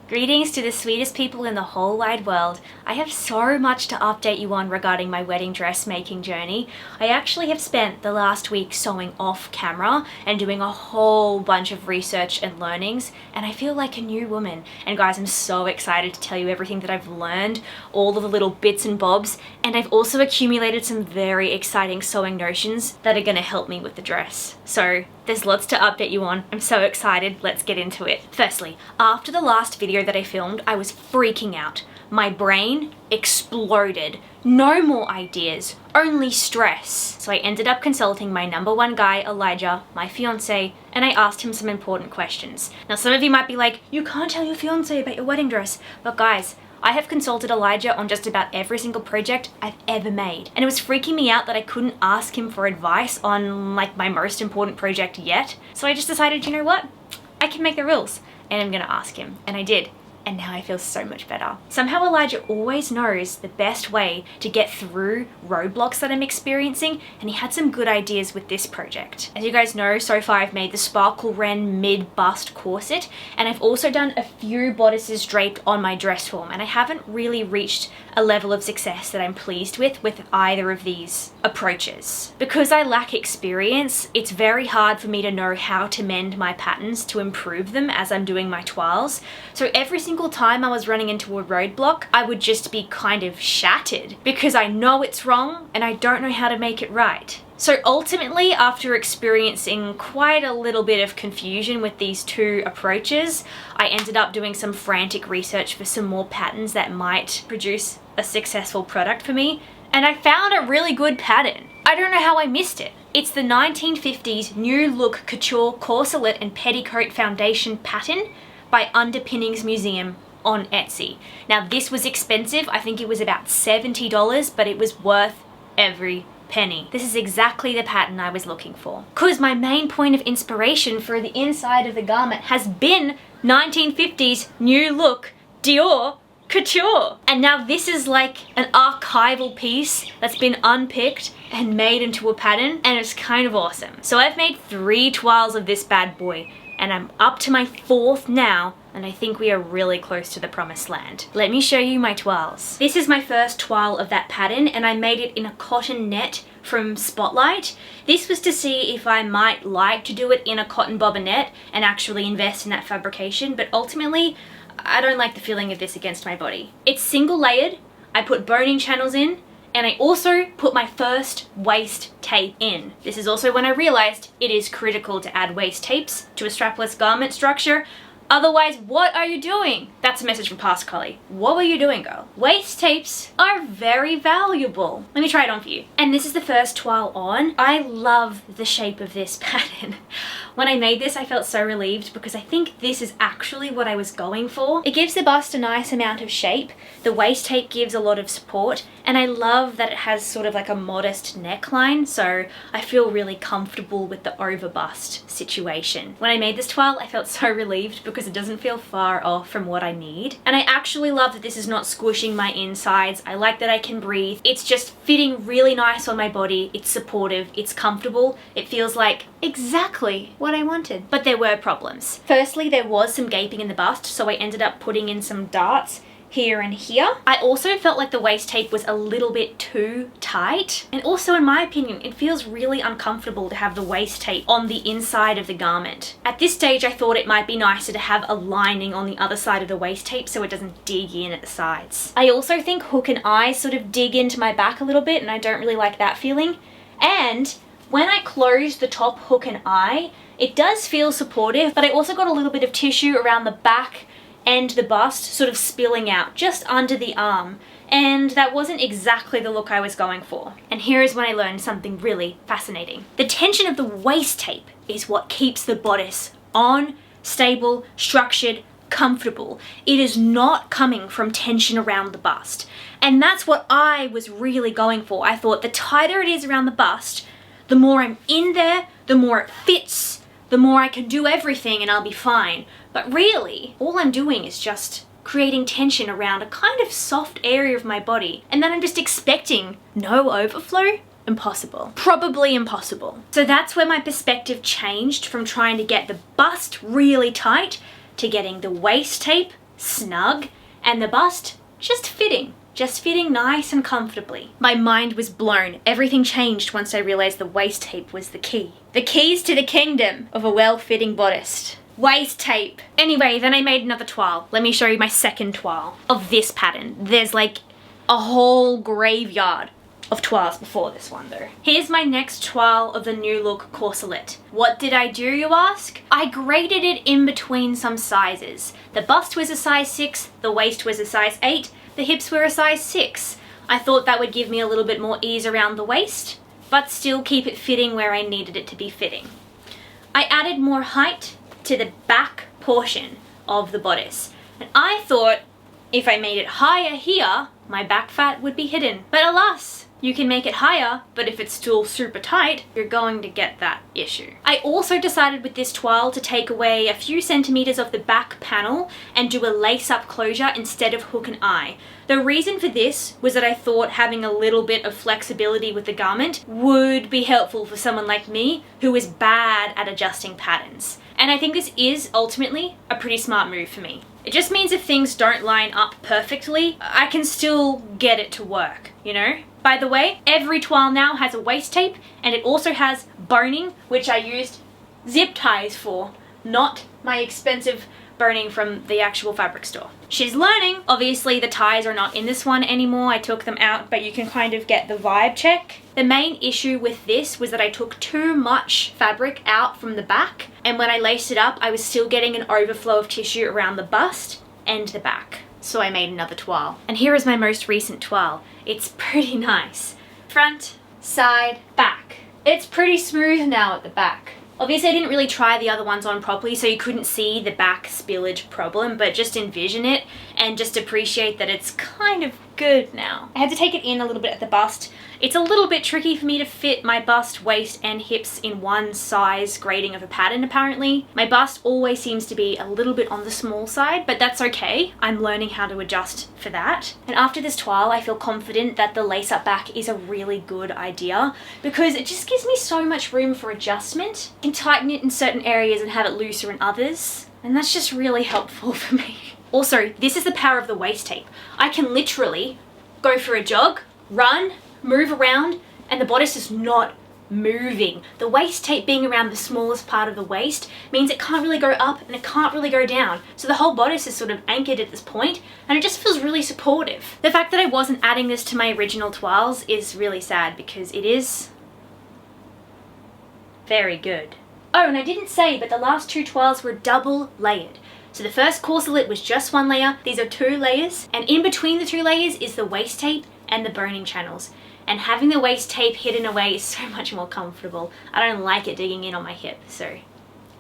Greetings to the sweetest people in the whole wide world. I have so much to update you on regarding my wedding dressmaking journey. I actually have spent the last week sewing off camera and doing a whole bunch of research and learnings, and I feel like a new woman. And guys, I'm so excited to tell you everything that I've learned, all of the little bits and bobs, and I've also accumulated some very exciting sewing notions that are going to help me with the dress. So there's lots to update you on. I'm so excited. Let's get into it. Firstly, after the last video that I filmed, I was freaking out. My brain exploded. No more ideas, only stress. So I ended up consulting my number one guy, Elijah, my fiance, and I asked him some important questions. Now, some of you might be like, you can't tell your fiance about your wedding dress. But guys, I have consulted Elijah on just about every single project I've ever made. And it was freaking me out that I couldn't ask him for advice on like my most important project yet. So I just decided, you know what? I can make the rules and I'm gonna ask him. And I did. And now I feel so much better. Somehow Elijah always knows the best way to get through roadblocks that I'm experiencing, and he had some good ideas with this project. As you guys know, so far I've made the Sparkle Wren mid-bust corset, and I've also done a few bodices draped on my dress form, and I haven't really reached a level of success that I'm pleased with either of these approaches. Because I lack experience, it's very hard for me to know how to mend my patterns to improve them as I'm doing my toiles. So every single time I was running into a roadblock, I would just be kind of shattered because I know it's wrong and I don't know how to make it right. So ultimately, after experiencing quite a little bit of confusion with these two approaches, I ended up doing some frantic research for some more patterns that might produce a successful product for me, and I found a really good pattern. I don't know how I missed it. It's the 1950s New Look Couture Corselet and Petticoat Foundation pattern by Underpinnings Museum on Etsy. Now this was expensive, I think it was about $70, but it was worth every penny. This is exactly the pattern I was looking for. Because my main point of inspiration for the inside of the garment has been 1950s New Look Dior Couture. And now this is like an archival piece that's been unpicked and made into a pattern, and it's kind of awesome. So I've made 3 toiles of this bad boy, and I'm up to my 4th now, and I think we are really close to the promised land. Let me show you my toiles. This is my first toile of that pattern, and I made it in a cotton net from Spotlight. This was to see if I might like to do it in a cotton bobinette and actually invest in that fabrication, but ultimately, I don't like the feeling of this against my body. It's single layered, I put boning channels in, and I also put my first waist tape in. This is also when I realized it is critical to add waist tapes to a strapless garment structure. Otherwise, what are you doing? That's a message from Past Collie. What were you doing, girl? Waist tapes are very valuable. Let me try it on for you. And this is the first toile on. I love the shape of this pattern. When I made this, I felt so relieved because I think this is actually what I was going for. It gives the bust a nice amount of shape. The waist tape gives a lot of support, and I love that it has sort of like a modest neckline, so I feel really comfortable with the over bust situation. When I made this toile, I felt so relieved because it doesn't feel far off from what I need. And I actually love that this is not squishing my insides. I like that I can breathe. It's just fitting really nice on my body. It's supportive, it's comfortable. It feels like exactly what I wanted. But there were problems. Firstly, there was some gaping in the bust, so I ended up putting in some darts here and here. I also felt like the waist tape was a little bit too tight. And also, in my opinion, it feels really uncomfortable to have the waist tape on the inside of the garment. At this stage, I thought it might be nicer to have a lining on the other side of the waist tape so it doesn't dig in at the sides. I also think hook and eye sort of dig into my back a little bit, and I don't really like that feeling. And when I close the top hook and eye, it does feel supportive, but I also got a little bit of tissue around the back and the bust sort of spilling out just under the arm, and that wasn't exactly the look I was going for. And here is when I learned something really fascinating. The tension of the waist tape is what keeps the bodice on, stable, structured, comfortable. It is not coming from tension around the bust. And that's what I was really going for. I thought the tighter it is around the bust, the more I'm in there, the more it fits, the more I can do everything and I'll be fine. But really, all I'm doing is just creating tension around a kind of soft area of my body, and then I'm just expecting no overflow? Impossible. Probably impossible. So that's where my perspective changed from trying to get the bust really tight to getting the waist tape snug, and the bust just fitting nice and comfortably. My mind was blown. Everything changed once I realized the waist tape was the key. The keys to the kingdom of a well-fitting bodice. Waist tape. Anyway, then I made another toile. Let me show you my second toile of this pattern. There's like a whole graveyard of toiles before this one though. Here's my next toile of the new look corselet. What did I do, you ask? I graded it in between some sizes. The bust was a size 6, the waist was a size 8, the hips were a size 6. I thought that would give me a little bit more ease around the waist, but still keep it fitting where I needed it to be fitting. I added more height to the back portion of the bodice, and I thought if I made it higher here, my back fat would be hidden. But alas, you can make it higher, but if it's still super tight, you're going to get that issue. I also decided with this toile to take away a few centimeters of the back panel and do a lace-up closure instead of hook and eye. The reason for this was that I thought having a little bit of flexibility with the garment would be helpful for someone like me who is bad at adjusting patterns. And I think this is ultimately a pretty smart move for me. It just means if things don't line up perfectly, I can still get it to work, you know? By the way, every toile now has a waist tape, and it also has boning, which I used zip ties for, not my expensive boning from the actual fabric store. She's learning. Obviously the ties are not in this one anymore. I took them out, but you can kind of get the vibe check. The main issue with this was that I took too much fabric out from the back, and when I laced it up, I was still getting an overflow of tissue around the bust and the back. So I made another toile. And here is my most recent toile. It's pretty nice. Front, side, back. It's pretty smooth now at the back. Obviously I didn't really try the other ones on properly, so you couldn't see the back spillage problem, but just envision it and just appreciate that it's kind of good now. I had to take it in a little bit at the bust. It's a little bit tricky for me to fit my bust, waist and hips in one size grading of a pattern apparently. My bust always seems to be a little bit on the small side, but that's okay. I'm learning how to adjust for that. And after this toile, I feel confident that the lace up back is a really good idea because it just gives me so much room for adjustment. I can tighten it in certain areas and have it looser in others, and that's just really helpful for me. Also, this is the power of the waist tape. I can literally go for a jog, run, move around, and the bodice is not moving. The waist tape being around the smallest part of the waist means it can't really go up and it can't really go down. So the whole bodice is sort of anchored at this point, and it just feels really supportive. The fact that I wasn't adding this to my original toiles is really sad because it is very good. Oh, and I didn't say, but the last two toiles were double layered. So the first corselet was just one layer, these are 2 layers, and in between the 2 layers is the waist tape and the boning channels. And having the waist tape hidden away is so much more comfortable. I don't like it digging in on my hip, so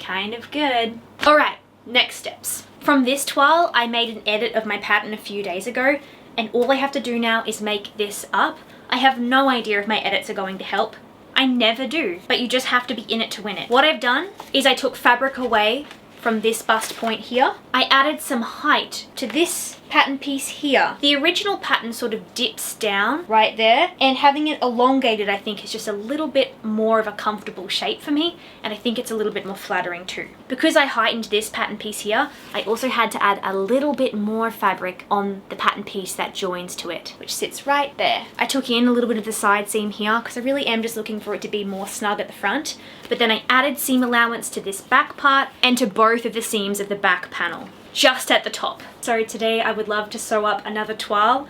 kind of good. Alright, next steps. From this toile, I made an edit of my pattern a few days ago, and all I have to do now is make this up. I have no idea if my edits are going to help. I never do, but you just have to be in it to win it. What I've done is I took fabric away from this bust point here. I added some height to this pattern piece here. The original pattern sort of dips down right there, and having it elongated I think is just a little bit more of a comfortable shape for me, and I think it's a little bit more flattering too. Because I heightened this pattern piece here, I also had to add a little bit more fabric on the pattern piece that joins to it, which sits right there. I took in a little bit of the side seam here because I really am just looking for it to be more snug at the front, but then I added seam allowance to this back part and to both of the seams of the back panel, just at the top. So today I would love to sew up another toile.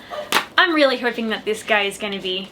I'm really hoping that this guy is going to be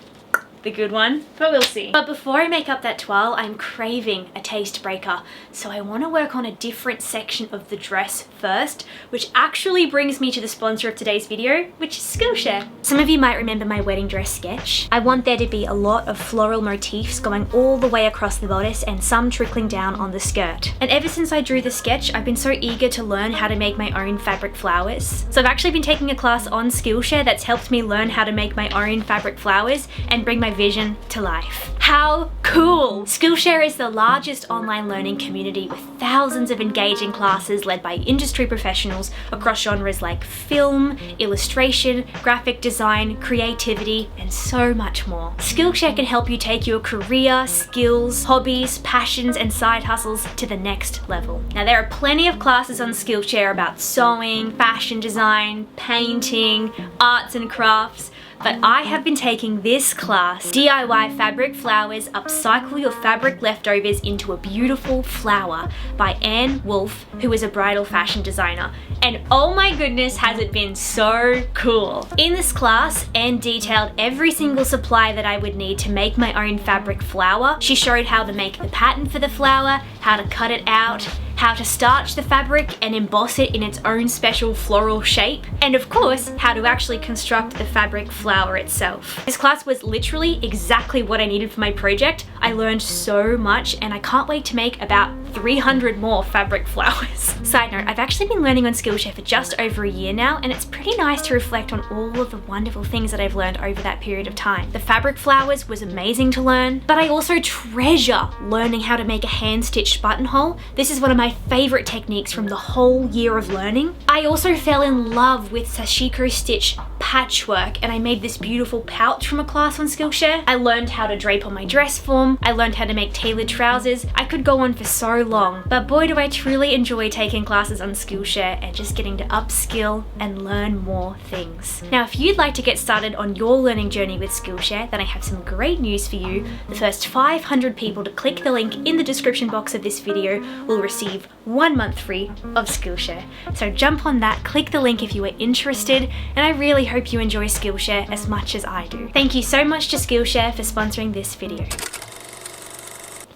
the good one, but we'll see. But before I make up that toile, I'm craving a taste breaker, so I want to work on a different section of the dress first, which actually brings me to the sponsor of today's video, which is Skillshare. Some of you might remember my wedding dress sketch. I want there to be a lot of floral motifs going all the way across the bodice and some trickling down on the skirt. And ever since I drew the sketch, I've been so eager to learn how to make my own fabric flowers. So I've actually been taking a class on Skillshare that's helped me learn how to make my own fabric flowers and bring my vision to life. How cool! Skillshare is the largest online learning community with thousands of engaging classes led by industry professionals across genres like film, illustration, graphic design, creativity, and so much more. Skillshare can help you take your career, skills, hobbies, passions, and side hustles to the next level. Now, there are plenty of classes on Skillshare about sewing, fashion design, painting, arts and crafts, but I have been taking this class, DIY Fabric Flowers, Upcycle Your Fabric Leftovers into a Beautiful Flower by Anne Wolf, who is a bridal fashion designer. And oh my goodness, has it been so cool. In this class, Anne detailed every single supply that I would need to make my own fabric flower. She showed how to make the pattern for the flower, how to cut it out, how to starch the fabric and emboss it in its own special floral shape, and of course, how to actually construct the fabric flower itself. This class was literally exactly what I needed for my project. I learned so much and I can't wait to make about 300 more fabric flowers. Side note, I've actually been learning on Skillshare for just over a year now, and it's pretty nice to reflect on all of the wonderful things that I've learned over that period of time. The fabric flowers was amazing to learn, but I also treasure learning how to make a hand-stitched buttonhole. This is one of my favorite techniques from the whole year of learning. I also fell in love with sashiko stitch patchwork, and I made this beautiful pouch from a class on Skillshare. I learned how to drape on my dress form. I learned how to make tailored trousers. I could go on for so long, but boy do I truly enjoy taking classes on Skillshare and just getting to upskill and learn more things. Now, if you'd like to get started on your learning journey with Skillshare, then I have some great news for you. The first 500 people to click the link in the description box of this video will receive 1 month free of Skillshare. So jump on that, click the link if you are interested, and I really hope you enjoy Skillshare as much as I do. Thank you so much to Skillshare for sponsoring this video.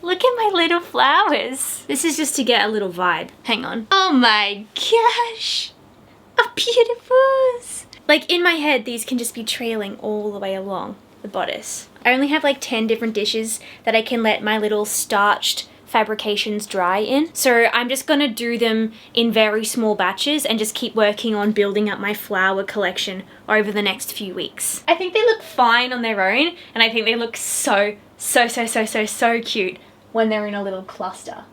Look at my little flowers. This is just to get a little vibe. Hang on. Oh my gosh. Oh, beautiful. Like in my head, these can just be trailing all the way along the bodice. I only have like 10 different dishes that I can let my little starched fabrications dry in. So I'm just gonna do them in very small batches and just keep working on building up my flower collection over the next few weeks. I think they look fine on their own, and I think they look so cute when they're in a little cluster.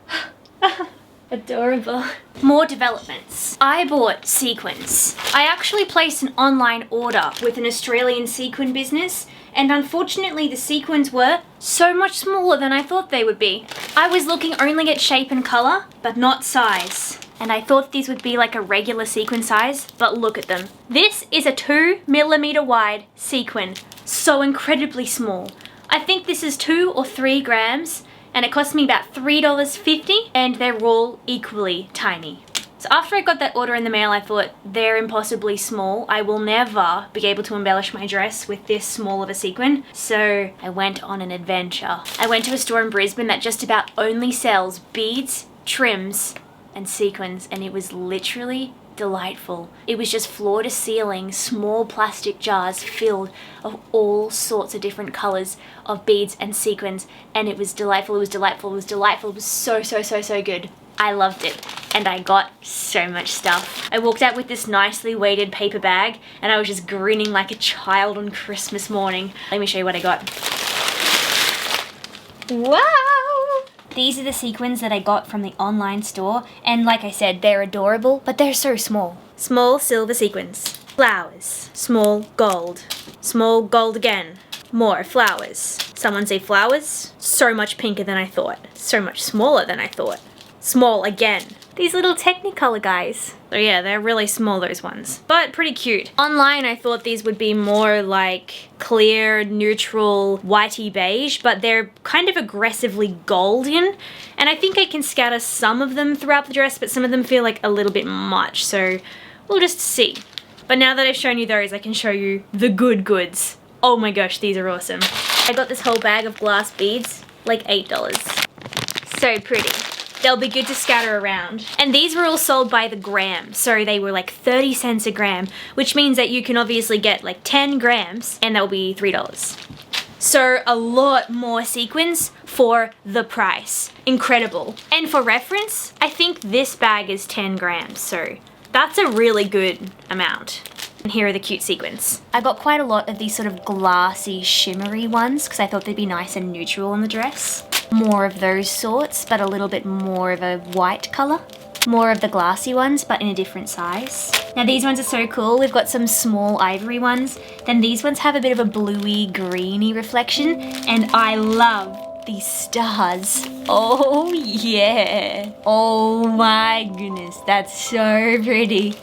Adorable. More developments. I bought sequins. I actually placed an online order with an Australian sequin business, and unfortunately the sequins were so much smaller than I thought they would be. I was looking only at shape and color, but not size. And I thought these would be like a regular sequin size, but look at them. This is a 2mm wide sequin, so incredibly small. I think this is 2 or 3 grams, and it cost me about $3.50, and they're all equally tiny. So after I got that order in the mail, I thought, they're impossibly small. I will never be able to embellish my dress with this small of a sequin. So I went on an adventure. I went to a store in Brisbane that just about only sells beads, trims, and sequins, and it was literally delightful. It was just floor to ceiling, small plastic jars filled of all sorts of different colors of beads and sequins, and it was delightful, it was delightful, it was delightful. It was so good. I loved it, and I got so much stuff. I walked out with this nicely weighted paper bag, and I was just grinning like a child on Christmas morning. Let me show you what I got. Wow! These are the sequins that I got from the online store, and like I said, they're adorable, but they're so small. Small silver sequins. Flowers. Small gold. Small gold again. More flowers. Someone say flowers? So much pinker than I thought. So much smaller than I thought. Small again. These little Technicolor guys. So yeah, they're really small, those ones, but pretty cute. Online, I thought these would be more like clear, neutral, whitey beige, but they're kind of aggressively golden. And I think I can scatter some of them throughout the dress, but some of them feel like a little bit much, so we'll just see. But now that I've shown you those, I can show you the good goods. Oh my gosh, these are awesome. I got this whole bag of glass beads, like $8. So pretty. They'll be good to scatter around. And these were all sold by the gram, so they were like 30 cents a gram, which means that you can obviously get like 10 grams and they'll be $3. So a lot more sequins for the price. Incredible. And for reference, I think this bag is 10 grams, so that's a really good amount. And here are the cute sequins. I got quite a lot of these sort of glassy, shimmery ones because I thought they'd be nice and neutral on the dress. More of those sorts, but a little bit more of a white color. More of the glassy ones, but in a different size. Now these ones are so cool. We've got some small ivory ones. Then these ones have a bit of a bluey, greeny reflection. And I love these stars. Oh yeah. Oh my goodness, that's so pretty.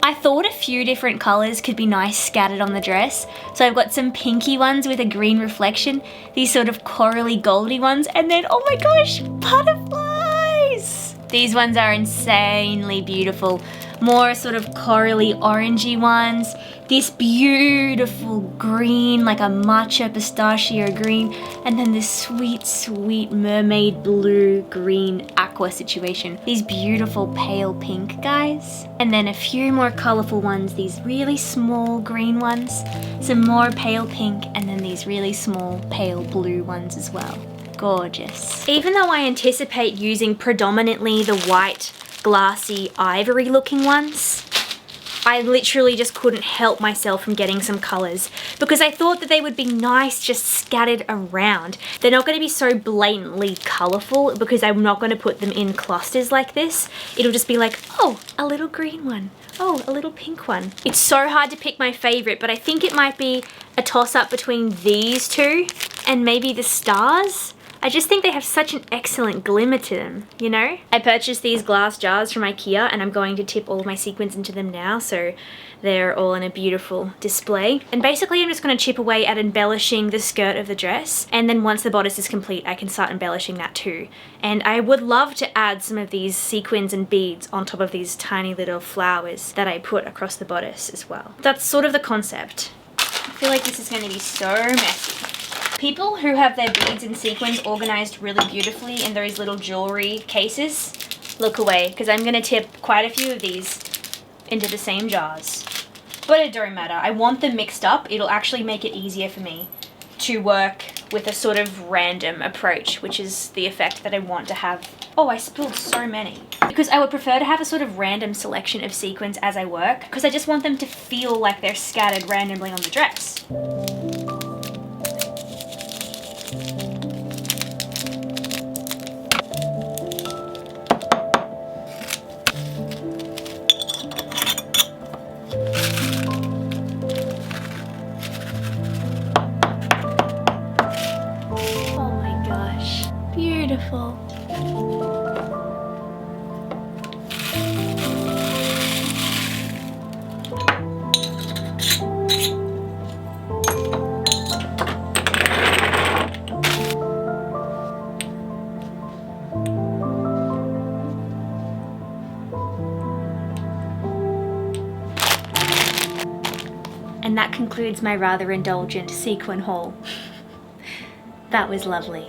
I thought a few different colors could be nice scattered on the dress. So I've got some pinky ones with a green reflection, these sort of corally goldy ones, and then, oh my gosh, butterflies! These ones are insanely beautiful. More sort of corally orangey ones. This beautiful green, like a matcha pistachio green. And then this sweet, sweet mermaid blue green aqua situation. These beautiful pale pink guys. And then a few more colorful ones. These really small green ones. Some more pale pink. And then these really small pale blue ones as well. Gorgeous. Even though I anticipate using predominantly the white, glassy, ivory looking ones, I literally just couldn't help myself from getting some colors because I thought that they would be nice just scattered around. They're not going to be so blatantly colorful because I'm not going to put them in clusters like this. It'll just be like, oh, a little green one. Oh, a little pink one. It's so hard to pick my favorite, but I think it might be a toss-up between these two and maybe the stars. I just think they have such an excellent glimmer to them, you know? I purchased these glass jars from IKEA and I'm going to tip all of my sequins into them now so they're all in a beautiful display. And basically I'm just going to chip away at embellishing the skirt of the dress, and then once the bodice is complete I can start embellishing that too. And I would love to add some of these sequins and beads on top of these tiny little flowers that I put across the bodice as well. That's sort of the concept. I feel like this is going to be so messy. People who have their beads and sequins organized really beautifully in those little jewelry cases, look away, because I'm going to tip quite a few of these into the same jars. But it don't matter. I want them mixed up. It'll actually make it easier for me to work with a sort of random approach, which is the effect that I want to have. Oh, I spilled so many. Because I would prefer to have a sort of random selection of sequins as I work, because I just want them to feel like they're scattered randomly on the dress. Beautiful. And that concludes my rather indulgent sequin haul. That was lovely.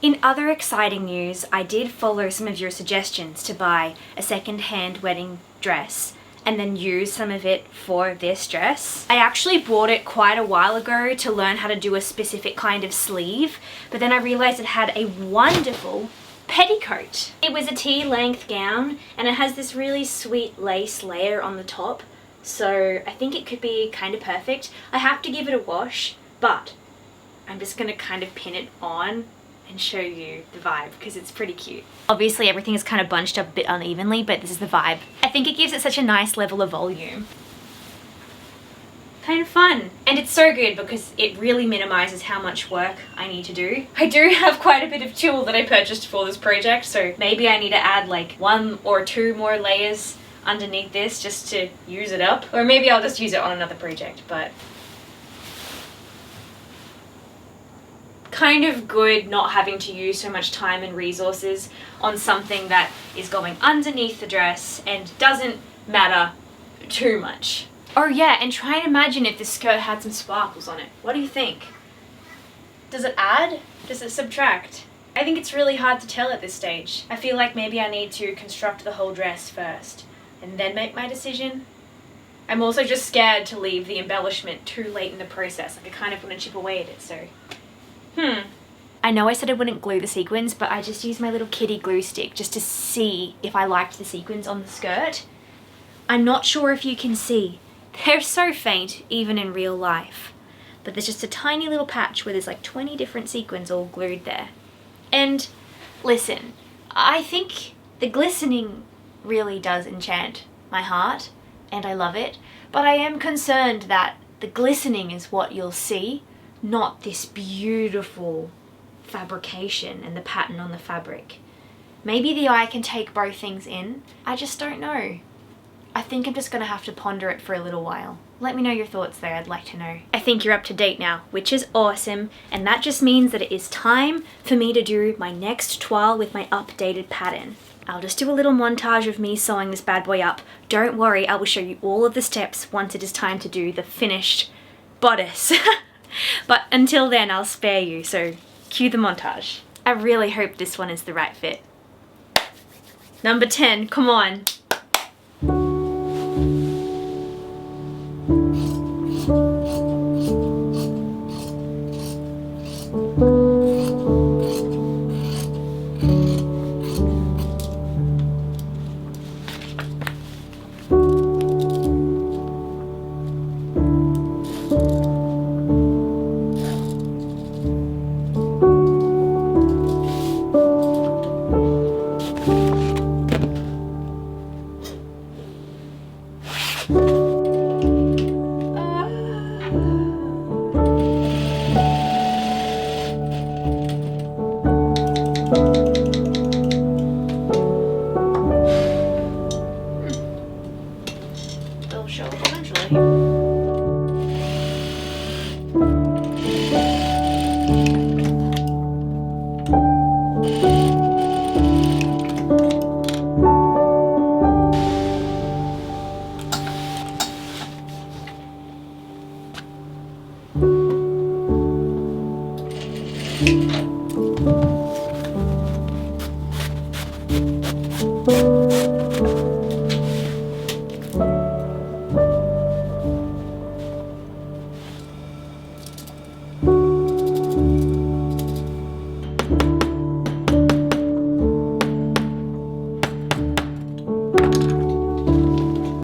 In other exciting news, I did follow some of your suggestions to buy a second-hand wedding dress and then use some of it for this dress. I actually bought it quite a while ago to learn how to do a specific kind of sleeve, but then I realized it had a wonderful petticoat. It was a T-length gown and it has this really sweet lace layer on the top, so I think it could be kind of perfect. I have to give it a wash, but I'm just gonna kind of pin it on and show you the vibe because it's pretty cute. Obviously everything is kind of bunched up a bit unevenly, but this is the vibe. I think it gives it such a nice level of volume. Kind of fun. And it's so good because it really minimizes how much work I need to do. I do have quite a bit of tulle that I purchased for this project, so maybe I need to add like 1 or 2 more layers underneath this just to use it up. Or maybe I'll just use it on another project, but kind of good not having to use so much time and resources on something that is going underneath the dress and doesn't matter too much. Oh yeah, and try and imagine if this skirt had some sparkles on it. What do you think? Does it add? Does it subtract? I think it's really hard to tell at this stage. I feel like maybe I need to construct the whole dress first and then make my decision. I'm also just scared to leave the embellishment too late in the process. Like I kind of want to chip away at it, so I know I said I wouldn't glue the sequins, but I just used my little kitty glue stick just to see if I liked the sequins on the skirt. I'm not sure if you can see. They're so faint, even in real life. But there's just a tiny little patch where there's like 20 different sequins all glued there. And listen, I think the glistening really does enchant my heart, and I love it, but I am concerned that the glistening is what you'll see, not this beautiful fabrication and the pattern on the fabric. Maybe the eye can take both things in. I just don't know. I think I'm just gonna have to ponder it for a little while. Let me know your thoughts there, I'd like to know. I think you're up to date now, which is awesome, and that just means that it is time for me to do my next toile with my updated pattern. I'll just do a little montage of me sewing this bad boy up. Don't worry, I will show you all of the steps once it is time to do the finished bodice. But until then, I'll spare you, so cue the montage. I really hope this one is the right fit. Number 10, come on. They'll show up eventually.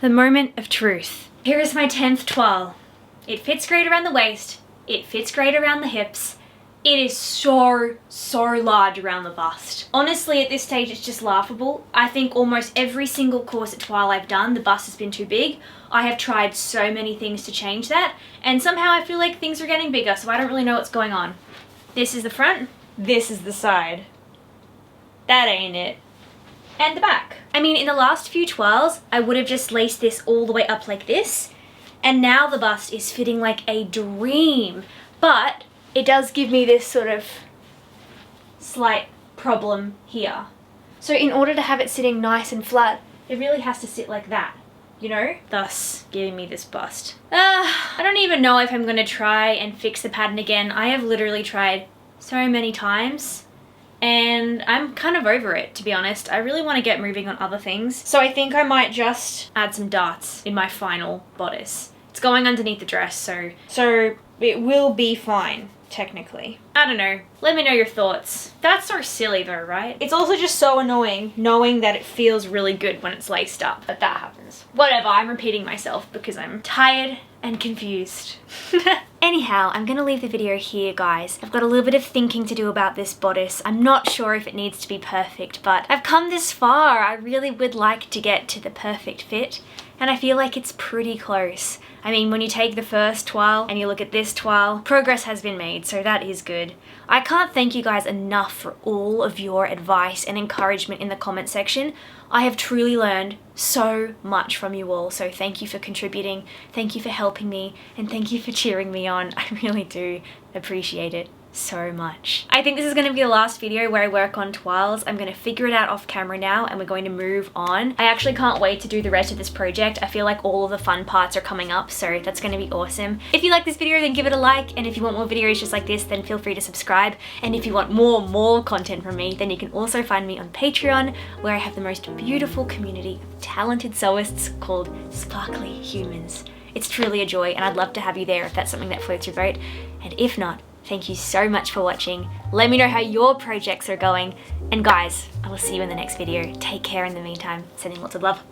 The moment of truth. Here is my 10th toile. It fits great around the waist. It fits great around the hips. It is so large around the bust. Honestly, at this stage, it's just laughable. I think almost every single corset toile I've done, the bust has been too big. I have tried so many things to change that, and somehow I feel like things are getting bigger, so I don't really know what's going on. This is the front. This is the side. That ain't it. And the back. I mean, in the last few toiles, I would have just laced this all the way up like this, and now the bust is fitting like a dream. But it does give me this sort of slight problem here. So in order to have it sitting nice and flat, it really has to sit like that, you know? Thus giving me this bust. I don't even know if I'm gonna try and fix the pattern again. I have literally tried so many times, and I'm kind of over it, to be honest. I really want to get moving on other things. So I think I might just add some darts in my final bodice. It's going underneath the dress, so it will be fine, technically. I don't know. Let me know your thoughts. That's so silly though, right? It's also just so annoying knowing that it feels really good when it's laced up, but that happens. Whatever, I'm repeating myself because I'm tired and confused. Anyhow, I'm gonna leave the video here, guys. I've got a little bit of thinking to do about this bodice. I'm not sure if it needs to be perfect, but I've come this far. I really would like to get to the perfect fit, and I feel like it's pretty close. I mean, when you take the first toile and you look at this toile, progress has been made, so that is good. I can't thank you guys enough for all of your advice and encouragement in the comment section. I have truly learned so much from you all, so thank you for contributing, thank you for helping me, and thank you for cheering me on. I really do appreciate it so much. I think this is going to be the last video where I work on toiles. I'm going to figure it out off camera now, and we're going to move on. I actually can't wait to do the rest of this project. I feel like all of the fun parts are coming up, so that's going to be awesome. If you like this video, then give it a like, and if you want more videos just like this, then feel free to subscribe. And if you want more content from me, then you can also find me on Patreon, where I have the most beautiful community of talented sewists called Sparkly Humans. It's truly a joy, and I'd love to have you there if that's something that floats your boat. And if not, thank you so much for watching. Let me know how your projects are going. And guys, I will see you in the next video. Take care in the meantime. Sending lots of love.